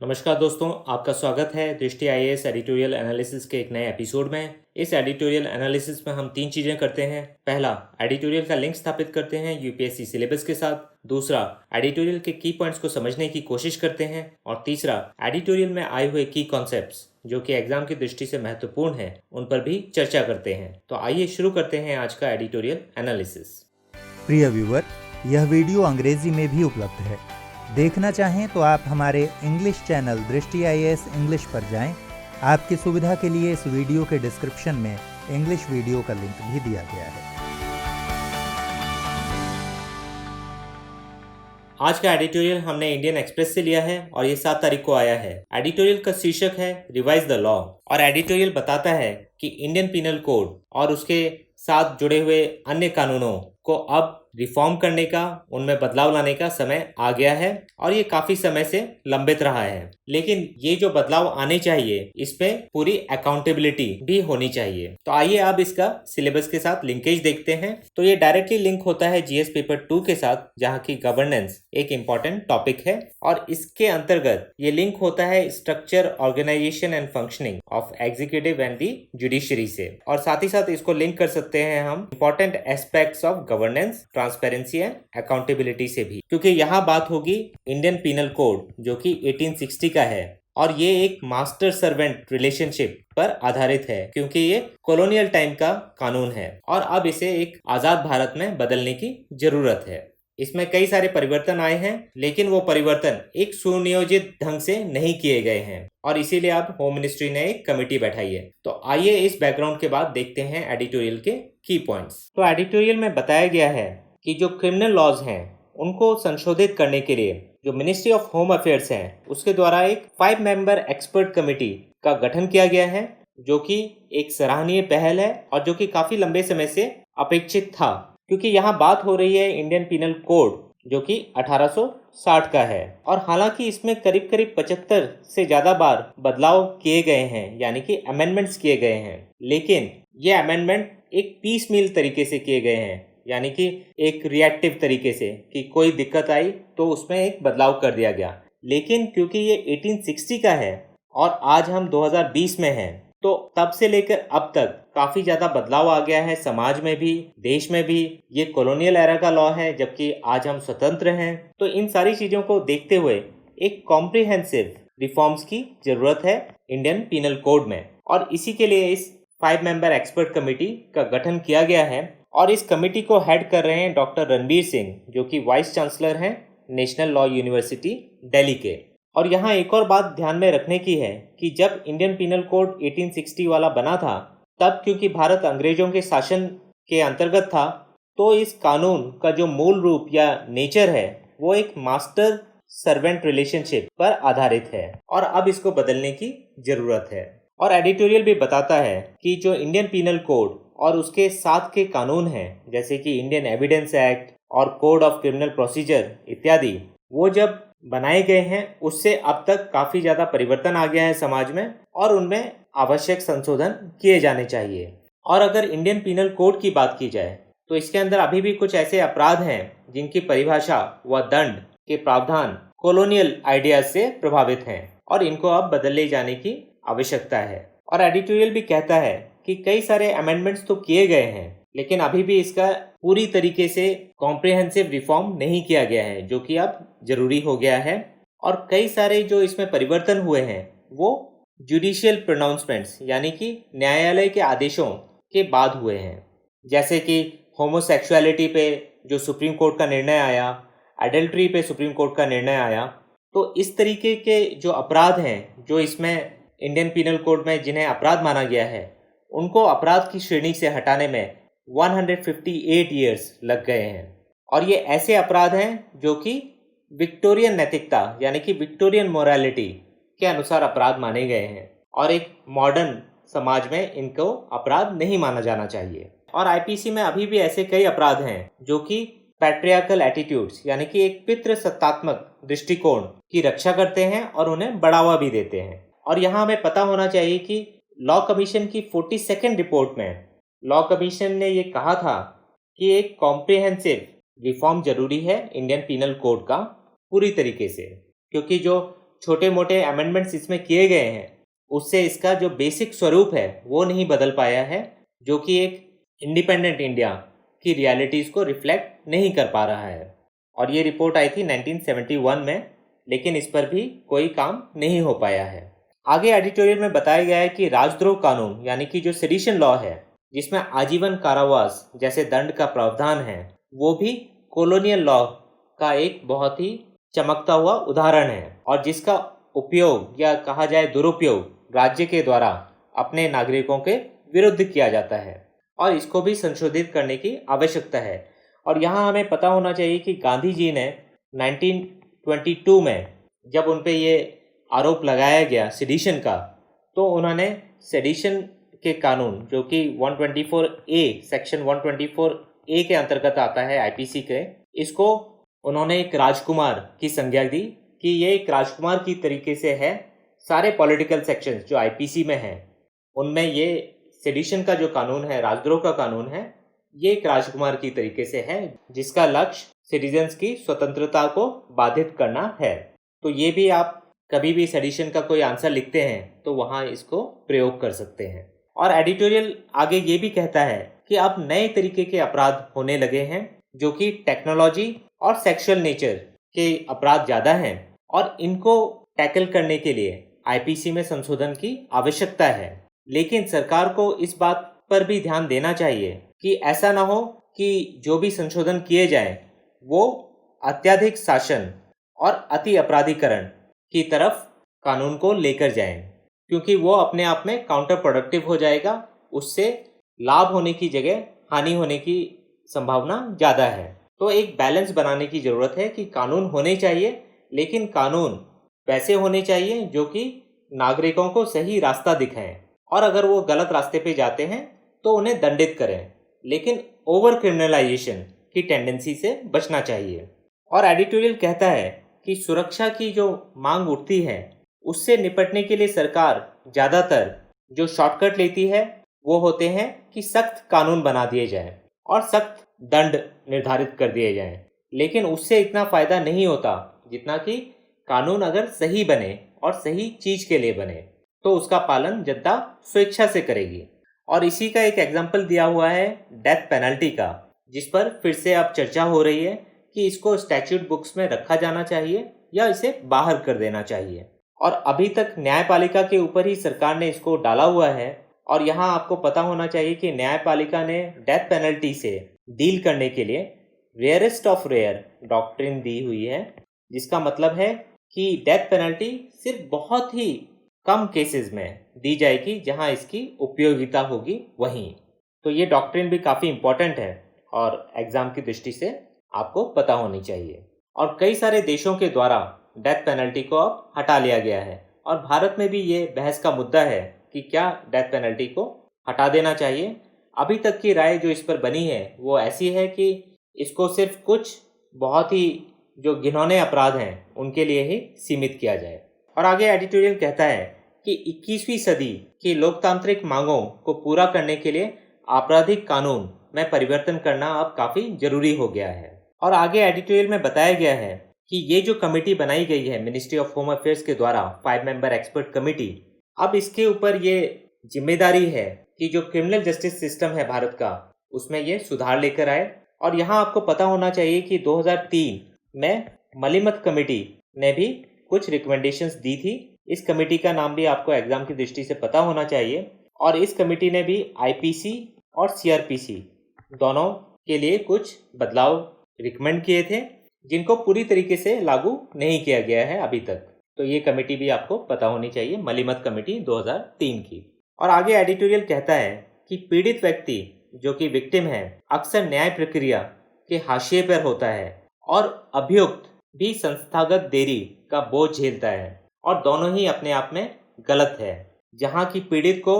नमस्कार दोस्तों, आपका स्वागत है दृष्टि आईएएस एडिटोरियल एनालिसिस के एक नए एपिसोड में। इस एडिटोरियल एनालिसिस में हम 3 चीज़ें करते हैं। पहला, एडिटोरियल का लिंक स्थापित करते हैं यूपीएससी सिलेबस के साथ। दूसरा, एडिटोरियल के की पॉइंट्स को समझने की कोशिश करते हैं। और तीसरा, एडिटोरियल में आए हुए की कॉन्सेप्ट्स जो कि एग्जाम की दृष्टि से महत्वपूर्ण हैं, उन पर भी चर्चा करते हैं। तो आइए शुरू करते हैं आज का एडिटोरियल एनालिसिस। प्रिय व्यूअर, यह वीडियो अंग्रेजी में भी उपलब्ध है। देखना चाहें तो आप हमारे इंग्लिश चैनल दृष्टि आईएएस इंग्लिश पर जाएं। आपकी सुविधा के लिए इस वीडियो के डिस्क्रिप्शन में इंग्लिश वीडियो का लिंक भी दिया गया है। आज का एडिटोरियल हमने इंडियन एक्सप्रेस से लिया है और ये 7 तारीख को आया है। एडिटोरियल का शीर्षक है रिवाइज द लॉ और एडिटोरियल बताता है कि इंडियन पीनल कोड और उसके साथ जुड़े हुए अन्य कानूनों को अब रिफॉर्म करने का, उनमें बदलाव लाने का समय आ गया है और ये काफी समय से लंबित रहा है। लेकिन ये जो बदलाव आने चाहिए, इसमें पूरी अकाउंटेबिलिटी भी होनी चाहिए। तो आइए अब इसका सिलेबस के साथ लिंकेज देखते हैं। तो ये डायरेक्टली लिंक होता है जीएस पेपर 2 के साथ, जहाँ की गवर्नेंस एक इम्पॉर्टेंट टॉपिक है और इसके अंतर्गत ये लिंक होता है structure, organisation and functioning of executive and the judiciary से। और साथ ही साथ इसको लिंक कर सकते हैं हम important aspects of governance, transparency and accountability से भी, क्योंकि यहाँ बात होगी इंडियन पीनल कोड जो कि 1860 का है और ये एक मास्टर सर्वेंट रिलेशनशिप पर आधारित है, क्योंकि ये कॉलोनियल टाइम का कानून है और अब इसे एक आजाद भारत में बदलने की जरूरत है। इसमें कई सारे परिवर्तन आए हैं, लेकिन वो परिवर्तन एक सुनियोजित ढंग से नहीं किए गए हैं और इसीलिए अब होम मिनिस्ट्री ने एक कमेटी बैठाई है। तो आइए इस बैकग्राउंड के बाद देखते हैं एडिटोरियल के की पॉइंट्स। तो एडिटोरियल में बताया गया है कि जो क्रिमिनल लॉज हैं उनको संशोधित करने के लिए जो मिनिस्ट्री ऑफ होम अफेयर्स है उसके द्वारा एक 5 मेंबर एक्सपर्ट कमेटी का गठन किया गया है, जो कि एक सराहनीय पहल है और जो कि काफी लंबे समय से अपेक्षित था, क्योंकि यहाँ बात हो रही है इंडियन पीनल कोड जो कि 1860 का है और हालांकि इसमें करीब करीब 75 से ज्यादा बार बदलाव किए गए हैं, यानी कि अमेंडमेंट्स किए गए हैं, लेकिन ये अमेंडमेंट एक पीस मील तरीके से किए गए हैं, यानी कि एक रिएक्टिव तरीके से कि कोई दिक्कत आई तो उसमें एक बदलाव कर दिया गया। लेकिन क्योंकि ये 1860 का है और आज हम 2020 में हैं, तो तब से लेकर अब तक काफी ज्यादा बदलाव आ गया है, समाज में भी, देश में भी। ये कॉलोनियल एरा का लॉ है, जबकि आज हम स्वतंत्र हैं। तो इन सारी चीजों को देखते हुए एक कॉम्प्रिहेंसिव रिफॉर्म्स की जरूरत है इंडियन पीनल कोड में और इसी के लिए इस 5 मेंबर एक्सपर्ट कमेटी का गठन किया गया है और इस कमेटी को हेड कर रहे हैं डॉक्टर रणबीर सिंह, जो कि वाइस चांसलर हैं नेशनल लॉ यूनिवर्सिटी दिल्ली के। और यहाँ एक और बात ध्यान में रखने की है कि जब इंडियन पीनल कोड 1860 वाला बना था, तब क्योंकि भारत अंग्रेजों के शासन के अंतर्गत था, तो इस कानून का जो मूल रूप या नेचर है वो एक मास्टर सर्वेंट रिलेशनशिप पर आधारित है और अब इसको बदलने की जरूरत है। और एडिटोरियल भी बताता है कि जो इंडियन पीनल कोड और उसके साथ के कानून हैं, जैसे कि इंडियन एविडेंस एक्ट और कोड ऑफ क्रिमिनल प्रोसीजर इत्यादि, वो जब बनाए गए हैं उससे अब तक काफ़ी ज़्यादा परिवर्तन आ गया है समाज में और उनमें आवश्यक संशोधन किए जाने चाहिए। और अगर इंडियन पीनल कोड की बात की जाए तो इसके अंदर अभी भी कुछ ऐसे अपराध हैं जिनकी परिभाषा व दंड के प्रावधान कॉलोनियल आइडियाज से प्रभावित हैं और इनको अब बदले जाने की आवश्यकता है। और एडिटोरियल भी कहता है कि कई सारे अमेंडमेंट्स तो किए गए हैं, लेकिन अभी भी इसका पूरी तरीके से कॉम्प्रिहेंसिव रिफॉर्म नहीं किया गया है, जो कि अब जरूरी हो गया है। और कई सारे जो इसमें परिवर्तन हुए हैं वो जुडिशियल प्रोनाउंसमेंट्स, यानी कि न्यायालय के आदेशों के बाद हुए हैं, जैसे कि होमोसेक्सुअलिटी पे जो सुप्रीम कोर्ट का निर्णय आया, एडल्ट्री पे सुप्रीम कोर्ट का निर्णय आया। तो इस तरीके के जो अपराध हैं जो इसमें इंडियन पीनल कोड में जिन्हें अपराध माना गया है, उनको अपराध की श्रेणी से हटाने में 158 ईयर्स लग गए हैं। और ये ऐसे अपराध हैं जो कि विक्टोरियन नैतिकता, यानी कि विक्टोरियन मोरालिटी के अनुसार अपराध माने गए हैं और एक मॉडर्न समाज में इनको अपराध नहीं माना जाना चाहिए। और आईपीसी में अभी भी ऐसे कई अपराध हैं जो कि पैट्रियार्कल एटीट्यूड्स, यानी कि एक पितृसत्तात्मक दृष्टिकोण की रक्षा करते हैं और उन्हें बढ़ावा भी देते हैं। और यहाँ हमें पता होना चाहिए कि लॉ कमीशन की 42nd रिपोर्ट में लॉ कमीशन ने ये कहा था कि एक कॉम्प्रिहेंसिव रिफॉर्म जरूरी है इंडियन पीनल कोड का पूरी तरीके से, क्योंकि जो छोटे मोटे अमेंडमेंट्स इसमें किए गए हैं उससे इसका जो बेसिक स्वरूप है वो नहीं बदल पाया है, जो कि एक इंडिपेंडेंट इंडिया की रियलिटीज़ को रिफ्लेक्ट नहीं कर पा रहा है। और ये रिपोर्ट आई थी 1971 में, लेकिन इस पर भी कोई काम नहीं हो पाया है। आगे एडिटोरियल में बताया गया है कि राजद्रोह कानून यानी कि जो सेडिशन लॉ है, जिसमें आजीवन कारावास जैसे दंड का प्रावधान है, वो भी कॉलोनियल लॉ का एक बहुत ही चमकता हुआ उदाहरण है और जिसका उपयोग या कहा जाए दुरुपयोग राज्य के द्वारा अपने नागरिकों के विरुद्ध किया जाता है और इसको भी संशोधित करने की आवश्यकता है। और यहाँ हमें पता होना चाहिए कि गांधी जी ने 1922 में जब उन पे ये आरोप लगाया गया सेडिशन का, तो उन्होंने सेडिशन के कानून जो कि 124A सेक्शन 124A के अंतर्गत आता है आईपीसी के, इसको उन्होंने एक राजकुमार की संज्ञा दी कि ये एक राजकुमार की तरीके से है। सारे पॉलिटिकल सेक्शंस जो आईपीसी में हैं उनमें ये सेडिशन का जो कानून है, राजद्रोह का कानून है, ये एक राजकुमार की तरीके से है जिसका लक्ष्य सिटीजन्स की स्वतंत्रता को बाधित करना है। तो ये भी आप कभी भी सेडिशन का कोई आंसर लिखते हैं तो वहाँ इसको प्रयोग कर सकते हैं। और एडिटोरियल आगे ये भी कहता है कि अब नए तरीके के अपराध होने लगे हैं जो कि टेक्नोलॉजी और सेक्सुअल नेचर के अपराध ज़्यादा हैं और इनको टैकल करने के लिए आईपीसी में संशोधन की आवश्यकता है। लेकिन सरकार को इस बात पर भी ध्यान देना चाहिए कि ऐसा ना हो कि जो भी संशोधन किए जाएं वो अत्यधिक शासन और अति अपराधीकरण की तरफ कानून को लेकर जाएं, क्योंकि वो अपने आप में काउंटर प्रोडक्टिव हो जाएगा। उससे लाभ होने की जगह हानि होने की संभावना ज़्यादा है। तो एक बैलेंस बनाने की ज़रूरत है कि कानून होने चाहिए, लेकिन कानून वैसे होने चाहिए जो कि नागरिकों को सही रास्ता दिखाएं और अगर वो गलत रास्ते पे जाते हैं तो उन्हें दंडित करें, लेकिन ओवर क्रिमिनलाइजेशन की टेंडेंसी से बचना चाहिए। और एडिटोरियल कहता है कि सुरक्षा की जो मांग उठती है उससे निपटने के लिए सरकार ज़्यादातर जो शॉर्टकट लेती है वो होते हैं कि सख्त कानून बना दिए जाएं और सख्त दंड निर्धारित कर दिए जाएं, लेकिन उससे इतना फ़ायदा नहीं होता जितना कि कानून अगर सही बने और सही चीज़ के लिए बने तो उसका पालन जनता स्वेच्छा से करेगी। और इसी का एक एग्जाम्पल दिया हुआ है डेथ पेनल्टी का, जिस पर फिर से अब चर्चा हो रही है कि इसको स्टैट्यूट बुक्स में रखा जाना चाहिए या इसे बाहर कर देना चाहिए। और अभी तक न्यायपालिका के ऊपर ही सरकार ने इसको डाला हुआ है। और यहाँ आपको पता होना चाहिए कि न्यायपालिका ने डेथ पेनल्टी से डील करने के लिए रेयरेस्ट ऑफ रेयर डॉक्ट्रिन दी हुई है, जिसका मतलब है कि डेथ पेनल्टी सिर्फ बहुत ही कम केसेस में दी जाएगी जहां इसकी उपयोगिता होगी वहीं। तो ये डॉक्ट्रिन भी काफ़ी इम्पोर्टेंट है और एग्ज़ाम की दृष्टि से आपको पता होनी चाहिए। और कई सारे देशों के द्वारा डेथ पेनल्टी को अब हटा लिया गया है और भारत में भी ये बहस का मुद्दा है कि क्या डेथ पेनल्टी को हटा देना चाहिए। अभी तक की राय जो इस पर बनी है वो ऐसी है कि इसको सिर्फ कुछ बहुत ही जो घिनौने अपराध हैं उनके लिए ही सीमित किया जाए। और आगे एडिटोरियल कहता है कि 21वीं सदी की लोकतांत्रिक मांगों को पूरा करने के लिए आपराधिक कानून में परिवर्तन करना अब काफ़ी जरूरी हो गया है। और आगे एडिटोरियल में बताया गया है कि ये जो कमेटी बनाई गई है मिनिस्ट्री ऑफ होम अफेयर्स के द्वारा 5 मेंबर एक्सपर्ट कमेटी, अब इसके ऊपर ये जिम्मेदारी है कि जो क्रिमिनल जस्टिस सिस्टम है भारत का उसमें ये सुधार लेकर आए। और यहाँ आपको पता होना चाहिए कि 2003 में मलिमत कमेटी ने भी कुछ रिकमेंडेशंस दी थी। इस कमेटी का नाम भी आपको एग्जाम की दृष्टि से पता होना चाहिए। और इस कमेटी ने भी आईपीसी और सीआरपीसी दोनों के लिए कुछ बदलाव रिकमेंड किए थे, जिनको पूरी तरीके से लागू नहीं किया गया है अभी तक। तो ये कमेटी भी आपको पता होनी चाहिए, मलिमत कमेटी 2003 की। और आगे एडिटोरियल कहता है कि पीड़ित व्यक्ति जो कि विक्टिम है अक्सर न्याय प्रक्रिया के हाशिए पर होता है और अभियुक्त भी संस्थागत देरी का बोझ झेलता है और दोनों ही अपने आप में गलत है, जहाँ की पीड़ित को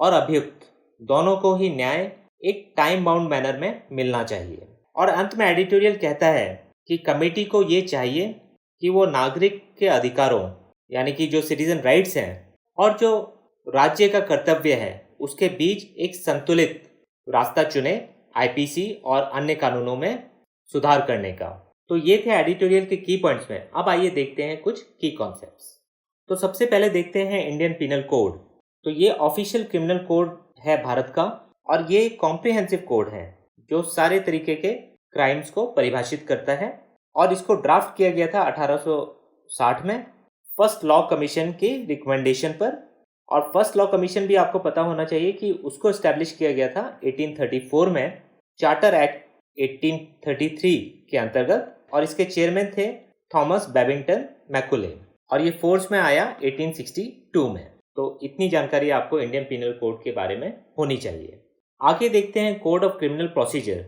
और अभियुक्त दोनों को ही न्याय एक टाइम बाउंड मैनर में मिलना चाहिए। और अंत में एडिटोरियल कहता है कि कमेटी को ये चाहिए कि वो नागरिक के अधिकारों यानी कि जो सिटीजन राइट्स हैं और जो राज्य का कर्तव्य है उसके बीच एक संतुलित रास्ता चुने आईपीसी और अन्य कानूनों में सुधार करने का। तो ये थे एडिटोरियल के की पॉइंट्स में। अब आइए देखते हैं कुछ की कॉन्सेप्ट्स। तो सबसे पहले देखते हैं इंडियन पिनल कोड। तो ये ऑफिशियल क्रिमिनल कोड है भारत का और ये कॉम्प्रिहेंसिव कोड है जो सारे तरीके के क्राइम्स को परिभाषित करता है और इसको ड्राफ्ट किया गया था 1860 में फर्स्ट लॉ कमीशन की रिकमेंडेशन पर। और फर्स्ट लॉ कमीशन भी आपको पता होना चाहिए कि उसको एस्टैब्लिश किया गया था 1834 में चार्टर एक्ट 1833 के अंतर्गत और इसके चेयरमैन थे थॉमस बैबिंगटन मैकुले और ये फोर्स में आया 1862 में। तो इतनी जानकारी आपको इंडियन पिनल कोड के बारे में होनी चाहिए। आगे देखते हैं कोड ऑफ क्रिमिनल प्रोसीजर।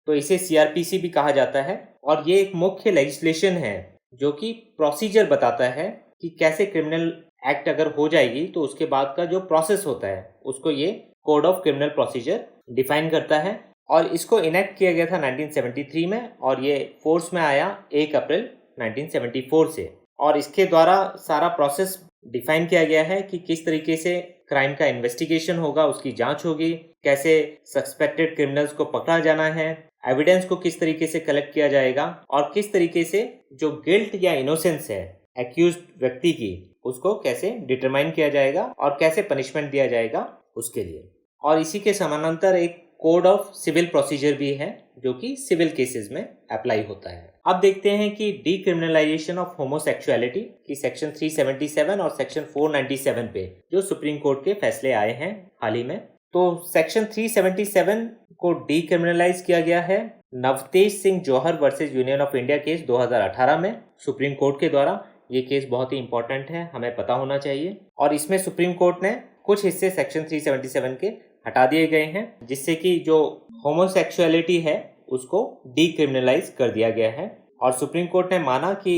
तो इसे सीआरपीसी भी कहा जाता है और ये एक मुख्य लेजिस्लेशन है जो कि प्रोसीजर बताता है कि कैसे क्रिमिनल एक्ट अगर हो जाएगी तो उसके बाद का जो प्रोसेस होता है उसको ये code of criminal procedure define करता है। और इसको इनेक्ट किया गया था 1973 में और ये फोर्स में आया 1 अप्रैल 1974 से। और इसके द्वारा सारा प्रोसेस डिफाइन किया गया है कि किस तरीके से क्राइम का इन्वेस्टिगेशन होगा, उसकी जांच होगी, कैसे सस्पेक्टेड क्रिमिनल्स को पकड़ा जाना है, एविडेंस को किस तरीके से कलेक्ट किया जाएगा और किस तरीके से जो गिल्ट या इनोसेंस है एक्यूज्ड व्यक्ति की उसको कैसे डिटरमाइन किया जाएगा और कैसे पनिशमेंट दिया जाएगा उसके लिए। और इसी के समानांतर एक कोड ऑफ सिविल प्रोसीजर भी है जो कि सिविल केसेस में अप्लाई होता है। अब देखते हैं कि डीक्रिमिनलाइजेशन ऑफ होमोसेक्सुअलिटी की सेक्शन 377 और सेक्शन 497 पे जो सुप्रीम कोर्ट के फैसले आए हैं हाल ही में। तो सेक्शन 377 को डीक्रिमिनलाइज किया गया है Navtej Singh Johar versus union of India case 2018 में सुप्रीम कोर्ट के द्वारा। ये केस बहुत ही इंपॉर्टेंट है, हमें पता होना चाहिए। और इसमें सुप्रीम कोर्ट ने कुछ हिस्से सेक्शन 377 के हटा दिए गए हैं जिससे कि जो होमोसेक्सुअलिटी है उसको डीक्रिमिनलाइज कर दिया गया है। और सुप्रीम कोर्ट ने माना कि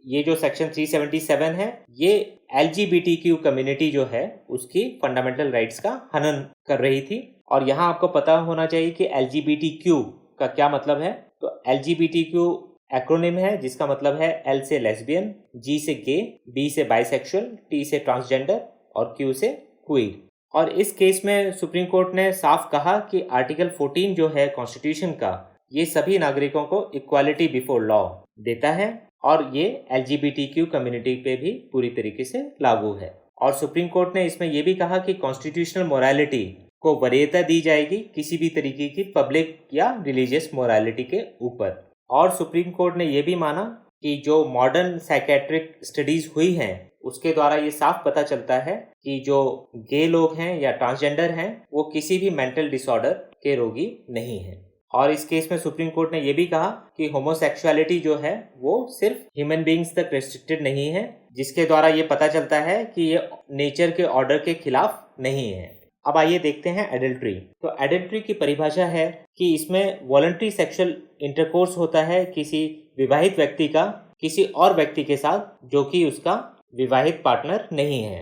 ये जो सेक्शन 377 है ये LGBTQ कम्युनिटी जो है उसकी फंडामेंटल राइट्स का हनन कर रही थी। और यहाँ आपको पता होना चाहिए कि LGBTQ का क्या मतलब है। तो LGBTQ एक्रोनिम है जिसका मतलब है L से लेस्बियन, G से गे, B से बाइसेक्सुअल, T से ट्रांसजेंडर और Q से क्वीर। और इस केस में सुप्रीम कोर्ट ने साफ कहा कि आर्टिकल 14 जो है कॉन्स्टिट्यूशन का ये सभी नागरिकों को इक्वालिटी बिफोर लॉ देता है और ये LGBTQ कम्युनिटी पे भी पूरी तरीके से लागू है। और सुप्रीम कोर्ट ने इसमें यह भी कहा कि कॉन्स्टिट्यूशनल मोरालिटी को वरीयता दी जाएगी किसी भी तरीके की पब्लिक या रिलीजियस मोरालिटी के ऊपर। और सुप्रीम कोर्ट ने यह भी माना कि जो मॉडर्न साइकेट्रिक स्टडीज हुई हैं उसके द्वारा ये साफ पता चलता है कि जो गे लोग हैं या ट्रांसजेंडर हैं वो किसी भी मेंटल डिसऑर्डर के रोगी नहीं हैं। और इस केस में सुप्रीम कोर्ट ने यह भी कहा कि होमोसेक्सुअलिटी जो है वो सिर्फ ह्यूमन बीइंग्स तक रेस्ट्रिक्टेड नहीं है, जिसके द्वारा ये पता चलता है कि ये नेचर के ऑर्डर के खिलाफ नहीं है। अब आइए देखते हैं एडल्ट्री। तो एडल्ट्री की परिभाषा है कि इसमें वॉलंटरी सेक्सुअल इंटरकोर्स होता है किसी विवाहित व्यक्ति का किसी और व्यक्ति के साथ जो कि उसका विवाहित पार्टनर नहीं है।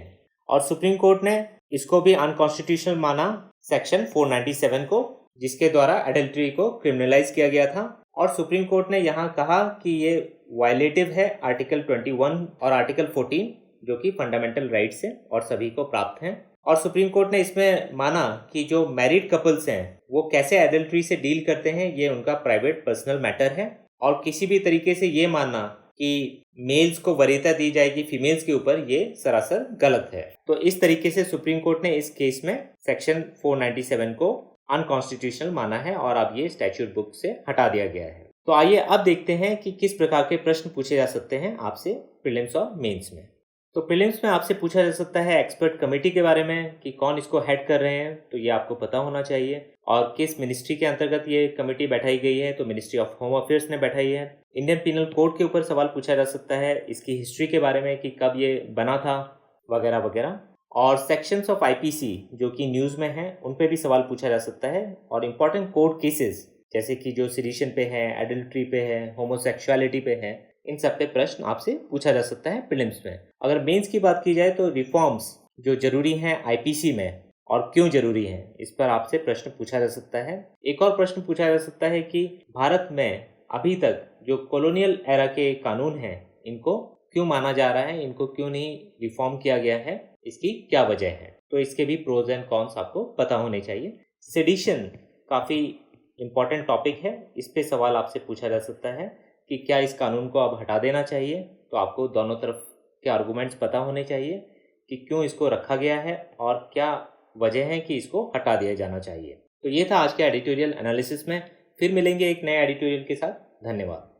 और सुप्रीम कोर्ट ने इसको भी अनकॉन्स्टिट्यूशनल माना सेक्शन 497 को, जिसके द्वारा एडल्ट्री को क्रिमिनलाइज किया गया था। और सुप्रीम कोर्ट ने यहाँ कहा कि ये वायलेटिव है आर्टिकल 21 और आर्टिकल 14 जो कि फंडामेंटल राइट्स हैं और सभी को प्राप्त हैं। और सुप्रीम कोर्ट ने इसमें माना कि जो मैरिड कपल्स हैं वो कैसे एडल्ट्री से डील करते हैं ये उनका प्राइवेट पर्सनल मैटर है। और किसी भी तरीके से ये मानना कि मेल्स को वरीयता दी जाएगी फीमेल्स के ऊपर ये सरासर गलत है। तो इस तरीके से सुप्रीम कोर्ट ने इस केस में सेक्शन 497 को अनकॉन्स्टिट्यूशनल माना है और अब ये स्टैट्यूट बुक से हटा दिया गया है। तो आइए अब देखते हैं कि किस प्रकार के प्रश्न पूछे जा सकते हैं आपसे प्रीलिम्स और मेंस में। तो प्रीलिम्स में आपसे पूछा जा सकता है एक्सपर्ट कमेटी के बारे में कि कौन इसको हेड कर रहे हैं, तो ये आपको पता होना चाहिए। और किस मिनिस्ट्री के अंतर्गत ये कमेटी बैठाई गई है, तो मिनिस्ट्री ऑफ होम अफेयर्स ने बैठाई है। इंडियन पिनल कोड के ऊपर सवाल पूछा जा सकता है, इसकी हिस्ट्री के बारे में कि कब ये बना था वगैरह वगैरह। और सेक्शंस ऑफ आईपीसी जो कि न्यूज़ में हैं उन पे भी सवाल पूछा जा सकता है। और इम्पॉर्टेंट कोर्ट केसेस जैसे कि जो सिडिशन पे है, एडल्ट्री पे है, होमोसेक्सुअलिटी पे है, इन सब पे प्रश्न आपसे पूछा जा सकता है प्रीलिम्स में। अगर मेंस की बात की जाए तो रिफॉर्म्स जो जरूरी हैं आईपीसी में और क्यों जरूरी हैं, इस पर आपसे प्रश्न पूछा जा सकता है। एक और प्रश्न पूछा जा सकता है कि भारत में अभी तक जो कॉलोनियल एरा के कानून हैं इनको क्यों माना जा रहा है, इनको क्यों नहीं रिफॉर्म किया गया है, इसकी क्या वजह है। तो इसके भी प्रोज एंड कॉन्स आपको पता होने चाहिए। सेडिशन काफ़ी इम्पॉर्टेंट टॉपिक है, इस पे सवाल आपसे पूछा जा सकता है कि क्या इस कानून को अब हटा देना चाहिए। तो आपको दोनों तरफ के आर्गूमेंट्स पता होने चाहिए कि क्यों इसको रखा गया है और क्या वजह है कि इसको हटा दिया जाना चाहिए। तो ये था आज के एडिटोरियल एनालिसिस में। फिर मिलेंगे एक नए एडिटोरियल के साथ। धन्यवाद।